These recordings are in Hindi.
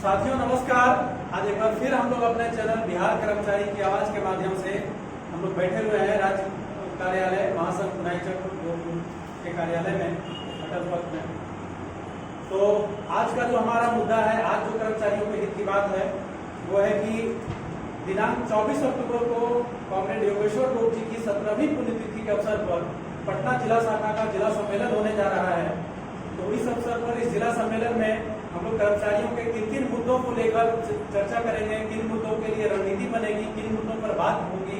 साथियों नमस्कार। आज एक बार फिर हम लोग अपने चैनल बिहार कर्मचारी की आवाज के माध्यम से हम लोग बैठे हुए हैं राज्य कार्यालय महासंघ खुदाई चक्र के कार्यालय में अटल पथ में। तो आज का जो हमारा मुद्दा है, आज जो कर्मचारियों के हित की बात है वो है कि दिनांक 24 अक्टूबर को कॉमरेड योगेश्वर गोप जी की 17वीं पुण्यतिथि के अवसर पर पटना जिला शाखा का जिला सम्मेलन होने जा रहा है। तो इस अवसर पर इस जिला सम्मेलन में हम लोग कर्मचारियों के किन किन मुद्दों को लेकर चर्चा करेंगे, किन मुद्दों के लिए रणनीति बनेगी, किन मुद्दों पर बात होगी,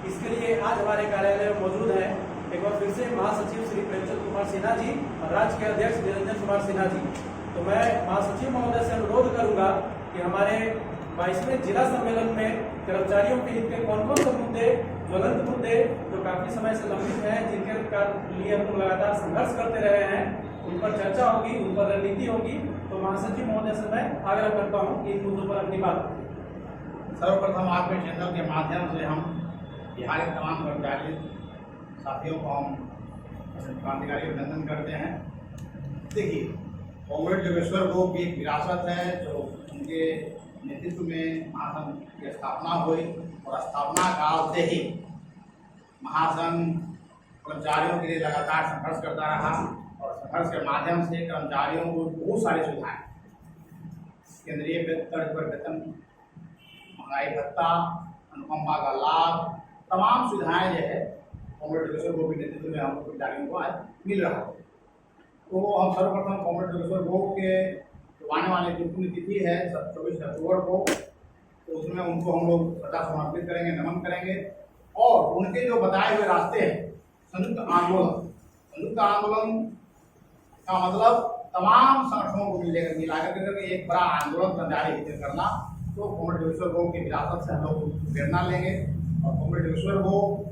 इसके लिए आज हमारे कार्यालय में मौजूद है एक बार फिर से महासचिव श्री प्रेमचंद कुमार सिन्हा जी और राज्य के अध्यक्ष निरंजन कुमार सिन्हा जी। तो मैं महासचिव महोदय से अनुरोध करूंगा कि हमारे 22वें जिला सम्मेलन में कर्मचारियों के हित के कौन कौन से मुद्दे, ज्वलंत मुद्दे जो काफी समय से लंबित हैं, जिनके लिए हम लोग लगातार संघर्ष करते रहे हैं, उन पर चर्चा होगी, उन पर रणनीति होगी। तो महासचिव महोदय से मैं आग्रह करता हूँ कि इन मुद्दों पर अपनी बात। सर्वप्रथम आपके चैनल के माध्यम से हम बिहार के तमाम कर्मचारी साथियों को हम क्रांतिकारी अभिनंदन करते हैं। देखिए, कॉमरेड योगेश्वर गोप की एक विरासत है जो उनके नेतृत्व में महासंघ की स्थापना हुई और स्थापना काल से ही महासंघ कर्मचारियों के लिए लगातार संघर्ष करता रहा और संघर्ष के माध्यम से कर्मचारियों को बहुत सारी सुविधाएं, केंद्रीय तर्ज पर वेतन, महंगाई भत्ता, अनुकंपा का लाभ, तमाम सुविधाएं जो है कॉमरेड योगेश्वर गोप के नेतृत्व में हम कर्मचारियों को आज मिल रहा है। तो हम सर्वप्रथम कॉमरेड योगेश्वर गोप के जो आने वाली जो पुण्यतिथि है 24 अक्टूबर को, तो उसमें उनको हम लोग श्रद्धा समर्पित करेंगे, नमन करेंगे और उनके जो बताए हुए रास्ते हैं संयुक्त आंदोलन का मतलब तमाम संगठनों को मिला करके एक बड़ा आंदोलन कर्मचारी करना। तो कॉमरेड योगेश्वर गोप की विरासत से हम लोग प्रेरणा लेंगे और कॉमरेड योगेश्वर गोप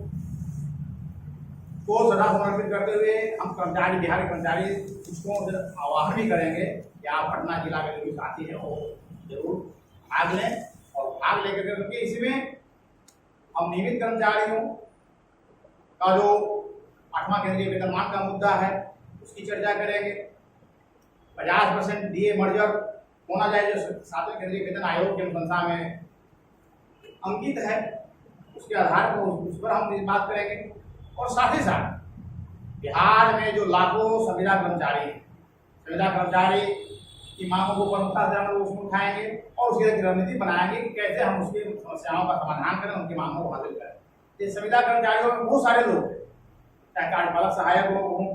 को श्रद्धा समर्पित करते हुए हम कर्मचारी, बिहार के कर्मचारी शिक्षकों से आह्वान भी करेंगे कि आप पटना जिला के जो भी साथी हैं वो जरूर भाग लें और भाग लेकर के इसी में हम नियमित कर्मचारियों का जो 8वां केंद्रीय वेतनमान का मुद्दा है उसकी चर्चा करेंगे। 50% डीए मर्जर होना चाहिए जो 7वें केंद्रीय वेतन आयोग की अनुशंसा में अंकित है, उसके आधार पर उस पर हम बात करेंगे। और साथ ही साथ बिहार में जो लाखों संविदा कर्मचारी हैं, संविदा कर्मचारी की मांगों को प्रमुखता से हम लोग उसमें उठाएंगे और उसकी एक रणनीति बनाएंगे कि कैसे हम उसकी समस्याओं का समाधान करें, उनकी मांगों को हासिल करें। ये संविदा कर्मचारियों में बहुत सारे लोग, चाहे कार्यपालक सहायक लोग हों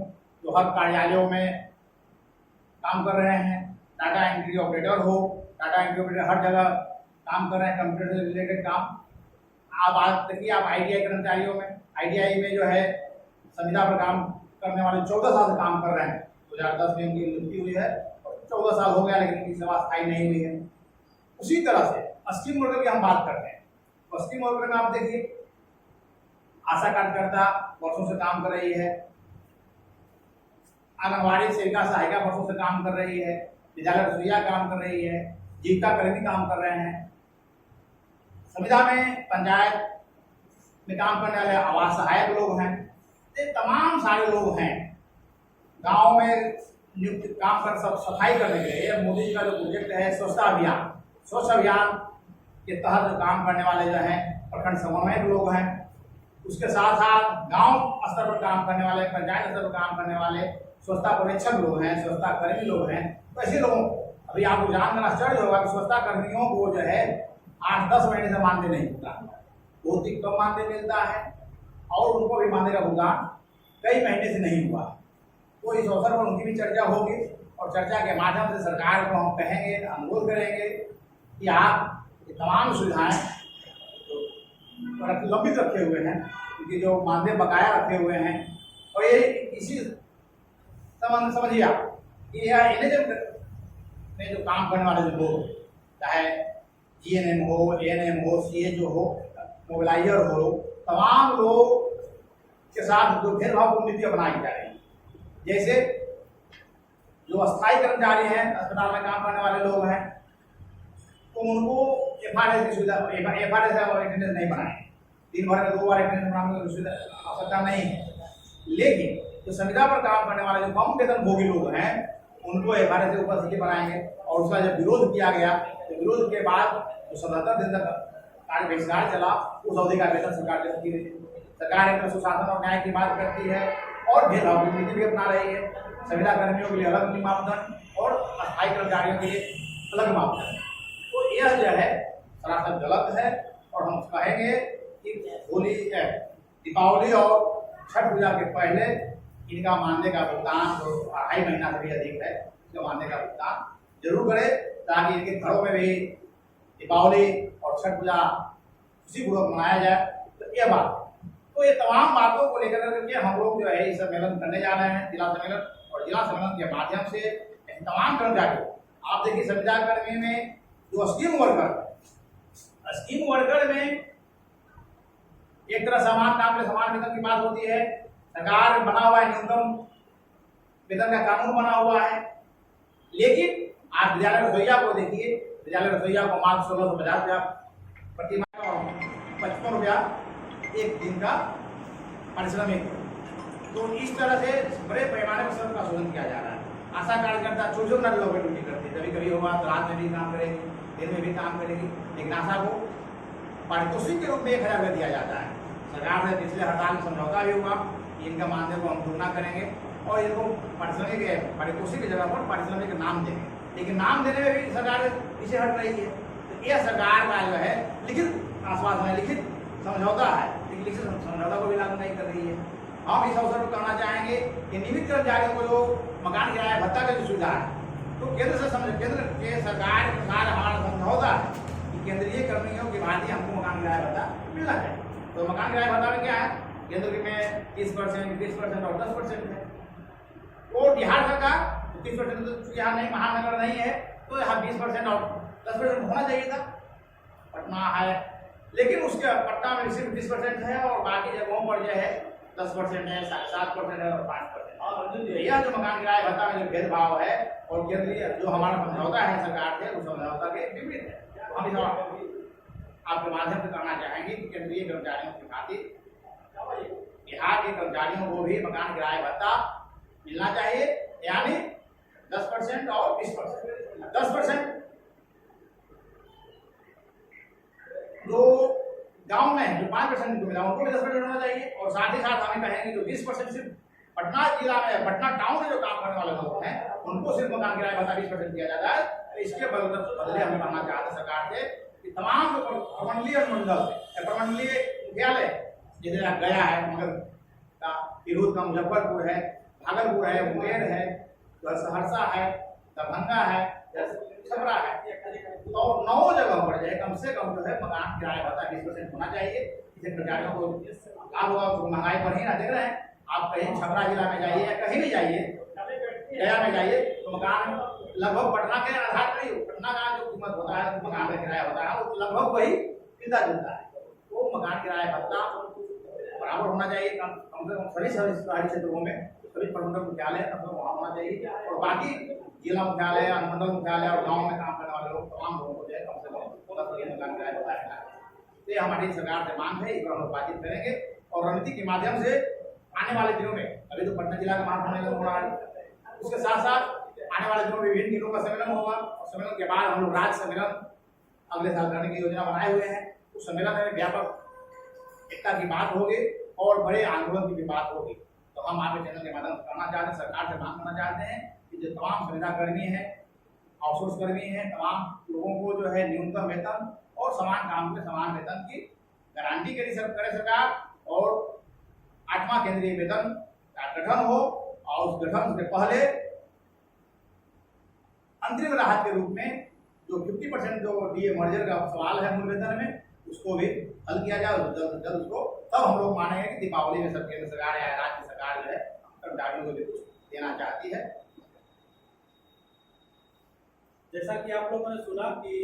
जो हर कार्यालयों में काम कर रहे हैं, डाटा एंट्री ऑपरेटर हो, डाटा एंट्री ऑपरेटर हर जगह काम कर रहे हैं, कंप्यूटर से रिलेटेड काम। आप आज देखिए, आप ITI कर्मचारियों में, ITI में जो है संविदा पर काम करने वाले 14 साल से काम कर रहे हैं। 2010 में उनकी नियुक्ति हुई है और 14 साल हो गया लेकिन उनकी सेवा स्थायी नहीं हुई है। उसी तरह से स्कीम वर्कर की हम बात करते हैं तो स्कीम वर्कर में आप देखिए, आशा कार्यकर्ता वर्षों से काम कर रही है, आंगनबाड़ी सेविका सहायिका वर्षों से काम कर रही है, विद्यालय रसोईया काम कर रही है, जीविका कर्मी काम कर रहे हैं, संविदा में पंचायत में काम करने वाले आवास सहायक लोग हैं, ये तमाम सारे लोग हैं। गांव में नियुक्त काम कर सब सफाई करने के लिए मोदी जी का जो प्रोजेक्ट है स्वच्छता अभियान, स्वच्छ अभियान के तहत काम करने वाले जो हैं प्रखंड समन्वयक लोग हैं। उसके साथ साथ गांव स्तर पर काम करने वाले, पंचायत स्तर पर काम करने वाले स्वच्छता पर्यवेक्षक लोग हैं, स्वच्छता कर्मी लोग हैं। तो ऐसे लोगों को अभी आपको जानकर आश्चर्य होगा कि स्वच्छता कर्मियों को जो है 8-10 महीने से मानदेय नहीं मिलता, बहुत ही कम मानदेय मिलता है और उनको भी मानदेय का भुगतान कई महीने से नहीं हुआ। तो इस अवसर पर उनकी भी चर्चा होगी और चर्चा के माध्यम से सरकार को हम कहेंगे, अनुरोध करेंगे कि आप ये तमाम सुविधाएं जो लंबित रखे हुए हैं, उनकी जो मानदेय बकाया रखे हुए हैं, और ये इसी समझिए आप कि यह एनएचएम में जो काम करने वाले जो लोग, चाहे GNM हो, ANM हो, CHO हो, मोबिलाइजर हो, तमाम लोग के साथ जो भेदभावपूर्ण नीति अपनाई जा रही है। जैसे जो अस्थायी कर्मचारी हैं, अस्पताल में काम करने वाले लोग हैं, तो उनको FRS की सुविधा, FRS अटेंडेंस नहीं बनाए, दिन भर में 2 बार अटेंडेंस बनाने की सुविधा आवश्यकता नहीं है। लेकिन जो संविदा पर काम करने वाले जो कम वेतन भोगी लोग हैं उनको FRS से ऊपर सीधे बनाएंगे और उसका जब विरोध किया गया तो विरोध के बाद जो 77 दिन तक कार्य बहिष्कार चला, उस अवधि का वेतन सरकार देती है। सरकार एक सुशासन और न्याय की बात करती है और भेदभाव की नीति भी अपना रही है। संविदा कर्मियों के लिए अलग मापदंड और अस्थायी कर्मचारियों के लिए अलग मापदंड। तो यह जो है सरासर गलत है और हम कहेंगे कि होली, दीपावली और छठ पूजा के पहले इनका मानदेय का भुगतान जो 2.5 महीना से भी अधिक है, इसका मानदेय का भुगतान जरूर करें, ताकि इनके घरों में भी दीपावली और छठ पूजा खुशीपूर्वक मनाया जाए। तो ये बात, तो ये तमाम बातों को लेकर करके हम लोग जो है इस सम्मेलन करने जा रहे हैं, जिला सम्मेलन। और जिला सम्मेलन के माध्यम से तमाम कर्मचारियों, आप देखिए संविदा कर्मी में जो स्कीम वर्कर में एक तरह समान काम में समान वेतन की बात होती है। सरकार बना हुआ है, न्यूनतम वेतन का कानून बना हुआ है, लेकिन आप विद्यालय रसोईया को देखिए, विद्यालय रसोईया को मात्र 1650 रुपया प्रति माह और 55 रुपया एक दिन का पारिश्रमिक। तो इस तरह से बड़े पैमाने पर श्रम का शोषण किया जा रहा है। आशा कार्यकर्ता 24 घंटे लोग ड्यूटी करती है, कभी कभी होगा तो रात में भी काम करेगी, दिन में भी काम करेगी, लेकिन आशा को पारितोषिक के रूप में 1000 रुपया दिया जाता है। सरकार से पिछले हड़ताल में समझौता भी हुआ कि इनका मानदेय को हम दुगना करेंगे और इनको पारिश्रमिक पारितोषिक की जगह पर पारिश्रमिक नाम देंगे, लेकिन नाम देने में भी सरकार पीछे हट रही है। तो यह सरकार का जो है लिखित आश्वासन है, लिखित समझौता है, लेकिन लिखित समझौता को भी लागू नहीं कर रही है। हम इस अवसर पर कहना चाहेंगे कि नियमित कर्मचारियों को जो मकान किराया भत्ता की जो सुविधा है, तो केंद्र के सरकार के साथ हमारा समझौता है कि केंद्रीय कर्मियों की भांति हमको मकान किराया भत्ता मिलना है। तो मकान किराया भत्ता में क्या है, केंद्र में 30%, 20% और 10% है। और बिहार सरकार 30% तो यहाँ नहीं, महानगर नहीं है, तो यहाँ 20% और 10% होना चाहिए था। पटना है, लेकिन उसके पटना में सिर्फ 20% है और बाकी जगहों पर जो है 10% है, 7.5% है और 5%। और यह जो मकान किराया भत्ता में जो भेदभाव है और केंद्रीय जो हमारा समझौता है सरकार से, उस समझौता के विपरीत है। हम इस आपके माध्यम से कहना चाहेंगे कि केंद्रीय कर्मचारियों की खातिर बिहार के कर्मचारियों को भी मकान किराया भत्ता मिलना चाहिए, यानी 10% और 20%। 10% जो गांव में जो 5% मिला उनको भी 10% होना चाहिए, और साथ ही साथ हमें कहेंगे जो 20% सिर्फ पटना जिला में, पटना टाउन में जो काम करने वाले लोग हैं उनको सिर्फ मकान किराया भत्ता 20% दिया जाता है। तो इसके बदले हमें कहना चाहते सरकार से कि तमाम जो प्रमंडलीय अनुमंडल है, प्रमंडलीय मुख्यालय जैसे गया है, मगर तिरहुत का मुजफ्फरपुर है, भागलपुर है, मुंगेर है, सहरसा है, दरभंगा है, छपरा है, तो 9 जगह पर जो है कम से कम जो है मकान किराया भत्ता 20% होना चाहिए। इससे कर्मचारियों को लाभ होगा। तो महंगाई पर ही ना देख रहे हैं आप, कहीं छपरा जिला में जाइए या कहीं भी जाइए, गया में जाइए, तो मकान लगभग पटना के आधार पर ही, पटना का जो कीमत होता है मकान का किराया होता है वो लगभग वही मिलता जुलता है। तो मकान किराया भत्ता बराबर होना चाहिए, कम से कम सभी शहरी क्षेत्रों में सभी प्रमंडल मुख्यालय वहाँ होना चाहिए, और बाकी जिला मुख्यालय, अनुमंडल मुख्यालय और गाँव में काम करने वाले लोग तमाम लोगों को जो है कम से कम मकान किराया बताया है। तो ये हमारी सरकार से मांग है, इस पर हम बातचीत करेंगे और रणनीति के माध्यम से आने वाले दिनों में, अभी तो पटना जिला का महासम्मेलन हो रहा है, उसके साथ साथ आने वाले दिनों में विभिन्न जिलों का सम्मेलन होगा, और सम्मेलन के बाद हम लोग राज्य सम्मेलन अगले साल करने की योजना बनाए हुए हैं। उस सम्मेलन में व्यापक एकता की बात होगी और बड़े आंदोलन की भी बात होगी। तो हम आपके चैनल के माध्यम से करना चाहते हैं, सरकार से मांग करना चाहते हैं कि जो तमाम संविदा कर्मी हैं, आउटसोर्स कर्मी हैं, तमाम लोगों को जो है न्यूनतम वेतन और समान काम के समान वेतन की गारंटी करे सरकार, और 8वां केंद्रीय वेतन का गठन हो, और उस गठन से पहले अंतरिम राहत के रूप में जो 50% जो डीए मर्जर का सवाल है मूल वेतन में, उसको भी हल किया जाए जल्द उसको। तब हम लोग मानेंगे कि दीपावली में सब केंद्र सरकार या राज्य सरकार जो है कर्मचारियों को भी कुछ देना चाहती है। जैसा कि आप लोगों ने सुना कि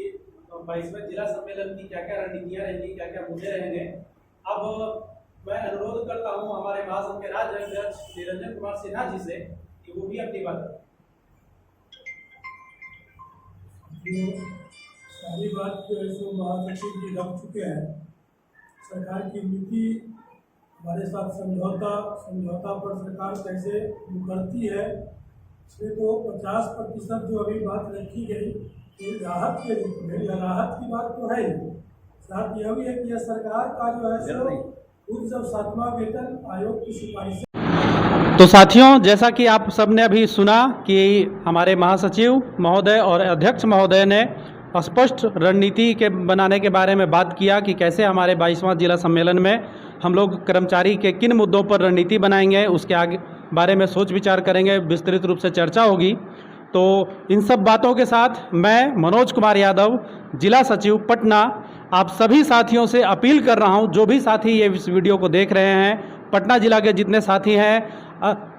22वें जिला सम्मेलन की क्या क्या रणनीतियां रहेंगी, क्या क्या मुद्दे रहेंगे। अब मैं अनुरोध करता हूं हमारे महासंघ के राज्य अध्यक्ष निरंजन कुमार सिन्हा जी से कि वो भी अपनी बात करें। सारी बात जो है सो महासचिव जी रख चुके हैं। सरकार की नीति, हमारे साथ समझौता पर सरकार कैसे करती है, इसमें तो 50% जो अभी बात रखी गई ये राहत के रूप में, या राहत की बात तो है ही, साथ यह भी है कि यह सरकार का जो है सो खुद जब 7वां वेतन आयोग की सिफारिश। तो साथियों, जैसा कि आप सबने अभी सुना कि हमारे महासचिव महोदय और अध्यक्ष महोदय ने स्पष्ट रणनीति के बनाने के बारे में बात किया कि कैसे हमारे 22वां जिला सम्मेलन में हम लोग कर्मचारी के किन मुद्दों पर रणनीति बनाएंगे, उसके आगे बारे में सोच विचार करेंगे, विस्तृत रूप से चर्चा होगी। तो इन सब बातों के साथ मैं मनोज कुमार यादव, जिला सचिव पटना, आप सभी साथियों से अपील कर रहा हूं, जो भी साथी ये इस वीडियो को देख रहे हैं, पटना जिला के जितने साथी हैं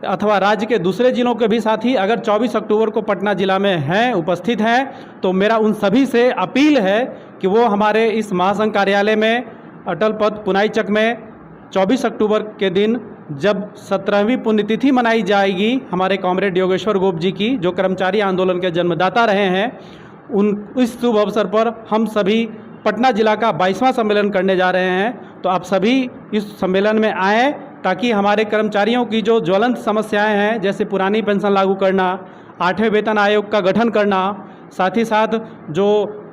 अथवा राज्य के दूसरे जिलों के भी साथी अगर 24 अक्टूबर को पटना जिला में हैं, उपस्थित हैं, तो मेरा उन सभी से अपील है कि वो हमारे इस महासंघ कार्यालय में अटल पथ पुनाईचक में 24 अक्टूबर के दिन जब 17वीं पुण्यतिथि मनाई जाएगी हमारे कॉमरेड योगेश्वर गोप जी की, जो कर्मचारी आंदोलन के जन्मदाता रहे हैं, उन इस शुभ अवसर पर हम सभी पटना जिला का 22वां सम्मेलन करने जा रहे हैं। तो आप सभी इस सम्मेलन में आएँ ताकि हमारे कर्मचारियों की जो ज्वलंत समस्याएं हैं, जैसे पुरानी पेंशन लागू करना, 8वें वेतन आयोग का गठन करना, साथ ही साथ जो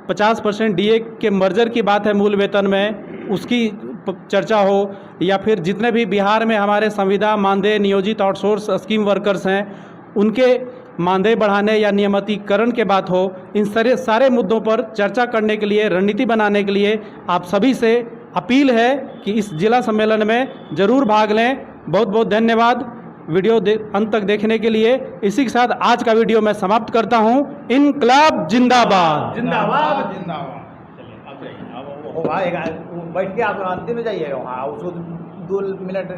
50% डीए के मर्जर की बात है मूल वेतन में, उसकी चर्चा हो, या फिर जितने भी बिहार में हमारे संविदा मानदेय नियोजित आउटसोर्स स्कीम वर्कर्स हैं उनके मानदेय बढ़ाने या नियमितीकरण के बात हो, इन सारे मुद्दों पर चर्चा करने के लिए, रणनीति बनाने के लिए आप सभी से अपील है कि इस जिला सम्मेलन में ज़रूर भाग लें। बहुत बहुत धन्यवाद वीडियो अंत तक देखने के लिए। इसी के साथ आज का वीडियो मैं समाप्त करता हूं। इनकलाब जिंदाबाद। जिंदाबाद जिंदाबाद। चलिए अब जाइए, अब होगा बैठ के आप अंतिम में जाइएगा वहाँ, उसको 2 मिनट